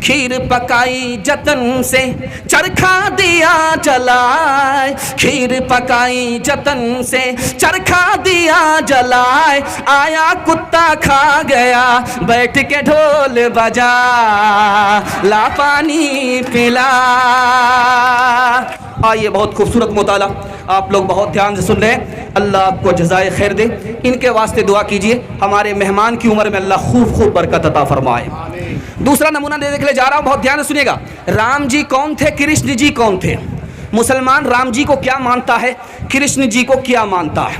खीर पकाई जतन से चरखा दिया जलाए, खीर पकाई जतन से चरखा दिया जलाए, आया कुत्ता खा गया बैठ के ढोल बजा, ला पानी पिला। आइए, बहुत खूबसूरत मुताला आप लोग बहुत ध्यान से सुन रहे हैं। अल्लाह आपको जज़ाए खैर दे। इनके वास्ते दुआ कीजिए, हमारे मेहमान की उम्र में अल्लाह खूब खूब बरकत अता फरमाए। दूसरा नमूना देने के लिए जा रहा हूँ, बहुत ध्यान से सुनिएगा। राम जी कौन थे, कृष्ण जी कौन थे? मुसलमान राम जी को क्या मानता है, कृष्ण जी को क्या मानता है,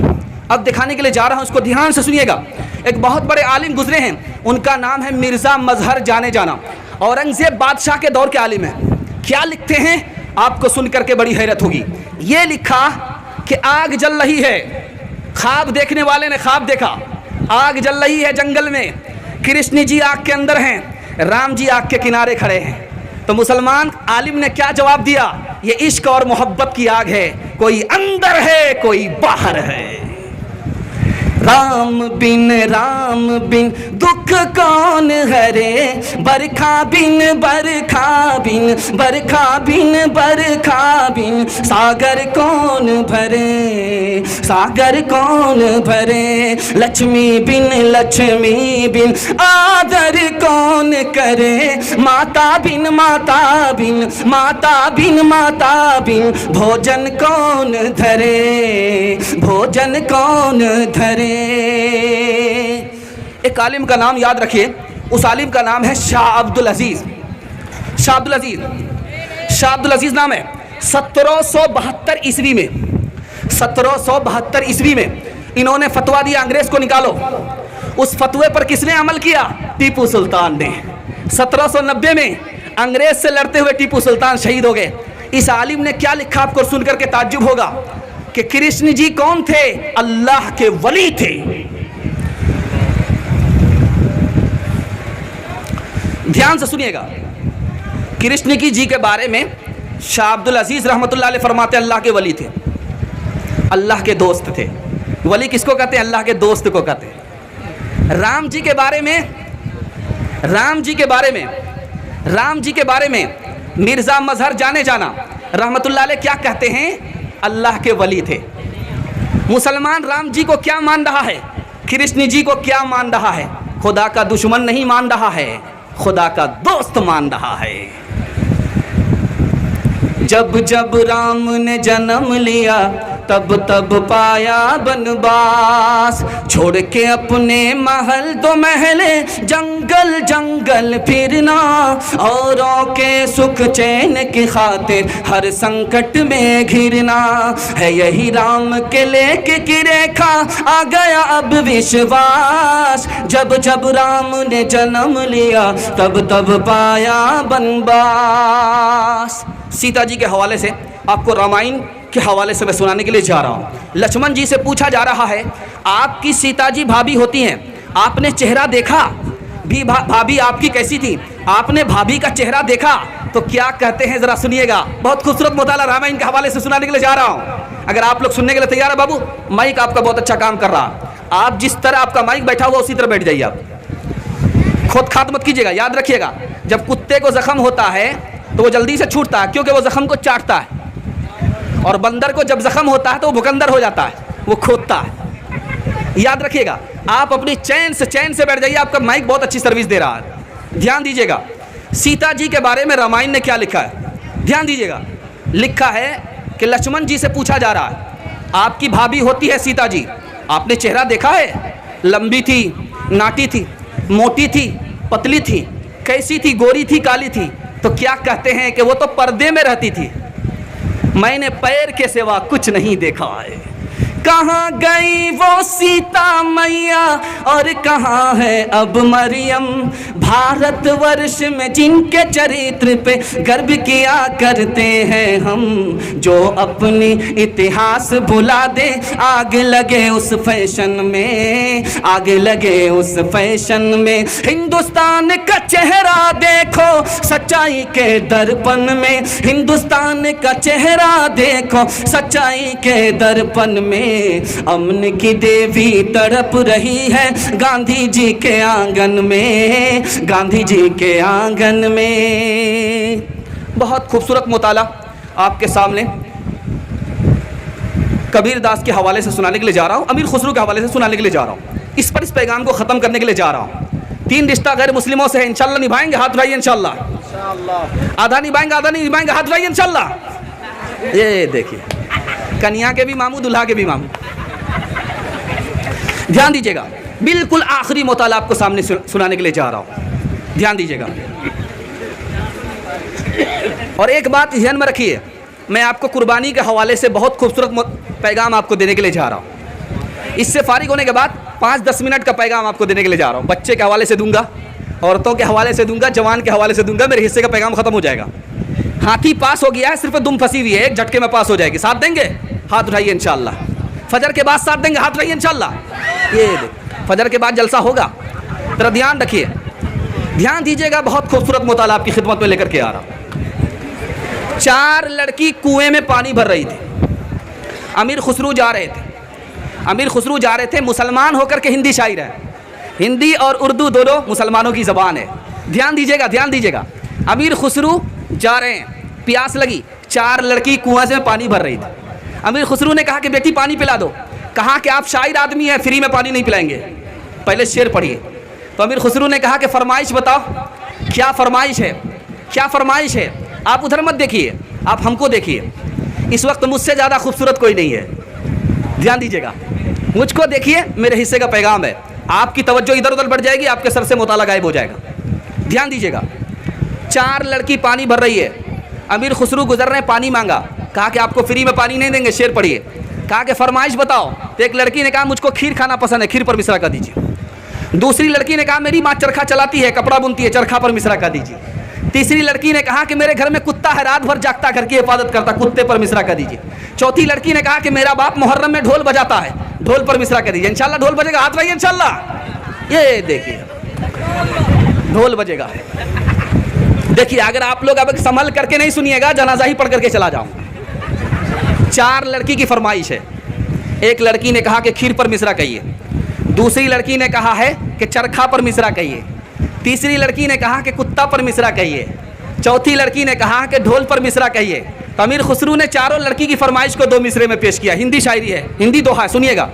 अब दिखाने के लिए जा रहा हूँ, उसको ध्यान से सुनिएगा। एक बहुत बड़े आलिम गुजरे हैं, उनका नाम है मिर्ज़ा मजहर जाने जाना, औरंगज़ेब बादशाह के दौर के आलिम हैं। क्या लिखते हैं आपको सुन करके बड़ी हैरत होगी। ये लिखा कि आग जल रही है, ख्वाब देखने वाले ने ख्वाब देखा, आग जल रही है जंगल में, कृष्ण जी आग के अंदर हैं, राम जी आग के किनारे खड़े हैं। तो मुसलमान आलिम ने क्या जवाब दिया? ये इश्क और मोहब्बत की आग है, कोई अंदर है कोई बाहर है। राम बिन दुख कौन हरे, बरखा बिन बरखा बिन सागर कौन भरे, लक्ष्मी बिन आदर कौन करे, माता बिन भोजन कौन धरे। एक आलिम का नाम याद रखिए, उस आलिम का नाम है शाह अब्दुल अजीज। शाह अब्दुल अजीज नाम है। 1772 ईस्वी में 1772 ईस्वी में इन्होंने फतवा दिया, अंग्रेज को निकालो। उस फतवे पर किसने अमल किया? टीपू सुल्तान ने। 1790 में अंग्रेज से लड़ते हुए टीपू सुल्तान शहीद हो गए। इस आलिम ने क्या लिखा आपको सुन करके ताज्जुब होगा कि कृष्ण जी कौन थे? अल्लाह के वली थे। ध्यान से सुनिएगा, कृष्ण की जी के बारे में शाह अब्दुल अजीज रहमतुल्लाह अलैह फरमाते अल्लाह के वली थे, अल्लाह के दोस्त थे। वली किसको कहते हैं? अल्लाह के दोस्त को कहते हैं। राम जी के बारे में मिर्ज़ा मजहर जाने जाना रहमतुल्लाह अलैह क्या कहते हैं? अल्लाह के वली थे। मुसलमान राम जी को क्या मान रहा है, कृष्ण जी को क्या मान रहा है? खुदा का दुश्मन नहीं मान रहा है, खुदा का दोस्त मान रहा है। जब जब राम ने जन्म लिया तब तब पाया बनवास, छोड़ के अपने महल दो महले जंगल जंगल फिरना, औरों के सुख चैन की खातिर हर संकट में घिरना, है यही राम के लेके की रेखा आ गया अब विश्वास, जब जब राम ने जन्म लिया तब तब पाया बनवास। सीता जी के हवाले से आपको रामायण के हवाले से मैं सुनाने के लिए जा रहा हूँ। लक्ष्मण जी से पूछा जा रहा है, आपकी सीता जी भाभी होती हैं, आपने चेहरा देखा भी? भाभी आपकी कैसी थी? आपने भाभी का चेहरा देखा? तो क्या कहते हैं जरा सुनिएगा। बहुत खूबसूरत मुताला रामायण के हवाले से सुनाने के लिए जा रहा हूँ। अगर आप लोग सुनने के लिए तैयार है बाबू, माइक आपका बहुत अच्छा काम कर रहा, आप जिस तरह आपका माइक बैठा हुआ उसी तरह बैठ जाइए। आप खुद खात मत कीजिएगा। याद रखिएगा, जब कुत्ते को जख्म होता है तो वो जल्दी से छूटता है क्योंकि वो जख्म को चाटता है, और बंदर को जब जख्म होता है तो वो भुकंदर हो जाता है, वो खोदता है। याद रखिएगा, आप अपनी चैन से बैठ जाइए। आपका माइक बहुत अच्छी सर्विस दे रहा है। ध्यान दीजिएगा, सीता जी के बारे में रामायण ने क्या लिखा है, ध्यान दीजिएगा। लिखा है कि लक्ष्मण जी से पूछा जा रहा है, आपकी भाभी होती है सीता जी, आपने चेहरा देखा है? लंबी थी, नाटी थी, मोटी थी, पतली थी, कैसी थी? गोरी थी, काली थी? तो क्या कहते हैं कि वो तो पर्दे में रहती थी, मैंने पैर के सिवा कुछ नहीं देखा है। कहाँ गई वो सीता मैया और कहाँ है अब मरियम, भारतवर्ष में जिनके चरित्र पे गर्व किया करते हैं हम, जो अपनी इतिहास भुला दे, आग लगे उस फैशन में, आग लगे उस फैशन में। हिंदुस्तान का चेहरा देखो सच्चाई के दर्पण में, हिंदुस्तान का चेहरा देखो सच्चाई के दर्पण में। अमन की देवी तड़प रही है गांधी जी के आंगन में, गांधी जी के आंगन में। बहुत खूबसूरत मुताला आपके सामने कबीर दास के हवाले से सुनाने के लिए जा रहा हूँ, अमीर खुसरो के हवाले से सुनाने के लिए जा रहा हूँ। इस पर इस पैगाम को ख़त्म करने के लिए जा रहा हूँ। 3 रिश्ता गैर मुस्लिमों से है, इंशाल्लाह निभाएंगे, हाथ उठाइए इंशाल्लाह। आधा निभाएंगे, आधा नहीं निभाएंगे, हाथ उठाइए इंशाल्लाह। ये देखिए, कन्या के भी मामू, दुल्हा के भी मामू। ध्यान दीजिएगा, बिल्कुल आखिरी मुताला आपको सामने सुनाने के लिए जा रहा हूँ, ध्यान दीजिएगा। और एक बात ध्यान में रखिए, मैं आपको कुर्बानी के हवाले से बहुत खूबसूरत पैगाम आपको देने के लिए जा रहा हूँ। इससे फारिग होने के बाद 5-10 मिनट का पैगाम आपको देने के लिए जा रहा हूँ। बच्चे के हवाले से दूंगा, औरतों के हवाले से दूंगा, जवान के हवाले से दूंगा, मेरे हिस्से का पैगाम खत्म हो जाएगा। हाथी पास हो गया है, सिर्फ दुम फंसी हुई है, एक झटके में पास हो जाएगी। साथ देंगे, हाथ उठाइए इंशाल्लाह। फजर के बाद साथ देंगे, हाथ उठाइए इंशाल्लाह। ये फजर के बाद जलसा होगा, जरा ध्यान रखिए, ध्यान दीजिएगा। बहुत खूबसूरत मुताला आपकी खिदमत में लेकर के आ रहा हूँ। 4 लड़की कुएं में पानी भर रही थी। अमीर खुसरो जा रहे थे, अमीर खुसरो जा रहे थे, मुसलमान होकर के हिंदी शायर है। हिंदी और उर्दू दोनों मुसलमानों की ज़बान है। ध्यान दीजिएगा, ध्यान दीजिएगा। अमीर खुसरो जा रहे हैं, प्यास लगी, 4 लड़की कुआं से पानी भर रही थी। अमीर खुसरो ने कहा कि बेटी पानी पिला दो। कहा कि आप शायर आदमी हैं, फ्री में पानी नहीं पिलाएंगे, पहले शेर पढ़िए। तो अमीर खुसरो ने कहा कि फरमाइश बताओ, क्या फरमाइश है, क्या फरमाइश है। आप उधर मत देखिए, आप हमको देखिए। इस वक्त मुझसे ज़्यादा खूबसूरत कोई नहीं है, ध्यान दीजिएगा। मुझको देखिए, मेरे हिस्से का पैगाम है। आपकी तवज्जो इधर उधर बढ़ जाएगी, आपके सर से मुताला गायब हो जाएगा। ध्यान दीजिएगा। 4 लड़की पानी भर रही है, अमीर खुसरो गुजर रहे हैं, पानी मांगा। कहा कि आपको फ्री में पानी नहीं देंगे, शेर पढ़िए। कहा कि फरमाइश बताओ। तो एक लड़की ने कहा मुझको खीर खाना पसंद है, खीर पर मिश्रा का दीजिए। दूसरी लड़की ने कहा मेरी माँ चरखा चलाती है, कपड़ा बुनती है, चरखा पर मिश्रा का दीजिए। तीसरी लड़की ने कहा कि मेरे घर में कुत्ता है, रात भर जागता, घर की हिफाजत करता, कुत्ते पर मिश्रा का दीजिए। चौथी लड़की ने कहा कि मेरा बाप मुहर्रम में ढोल बजाता है, ढोल पर मिश्रा का दीजिए। इंशाल्लाह ढोल बजेगा, हाथ रहिए इंशाल्लाह। ये देखिए, ढोल बजेगा। देखिए, अगर आप लोग अब संभल करके नहीं सुनिएगा, जनाजा ही पढ़ करके चला जाऊं। 4 लड़की की फरमाइश है। एक लड़की ने कहा कि खीर पर मिश्रा कहिए। दूसरी लड़की ने कहा है कि चरखा पर मिश्रा कहिए। तीसरी लड़की ने कहा कि कुत्ता पर मिश्रा कहिए। चौथी लड़की ने कहा कि ढोल पर मिश्रा कहिए। तो अमीर खुसरो ने 4 लड़की की फरमाइश को 2 मिसरे में पेश किया। हिंदी शायरी है, हिंदी दोहा, सुनिएगा।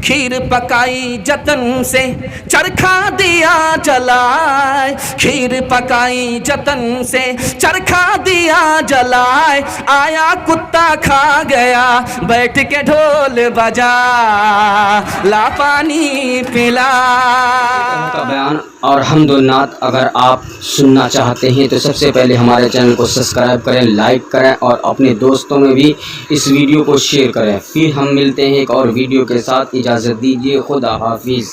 खीर पकाई जतन से चरखा दिया जलाए, खीर पकाई जतन से चरखा दिया जलाए, आया कुत्ता खा गया बैठ के ढोल बजा, ला पानी पिला। का बयान और हम्दुन्नात अगर आप सुनना चाहते हैं तो सबसे पहले हमारे चैनल को सब्सक्राइब करें, लाइक करें और अपने दोस्तों में भी इस वीडियो को शेयर करें। फिर हम मिलते हैं एक और वीडियो के साथ, इजाज़त दीजिए, खुदा हाफिज़।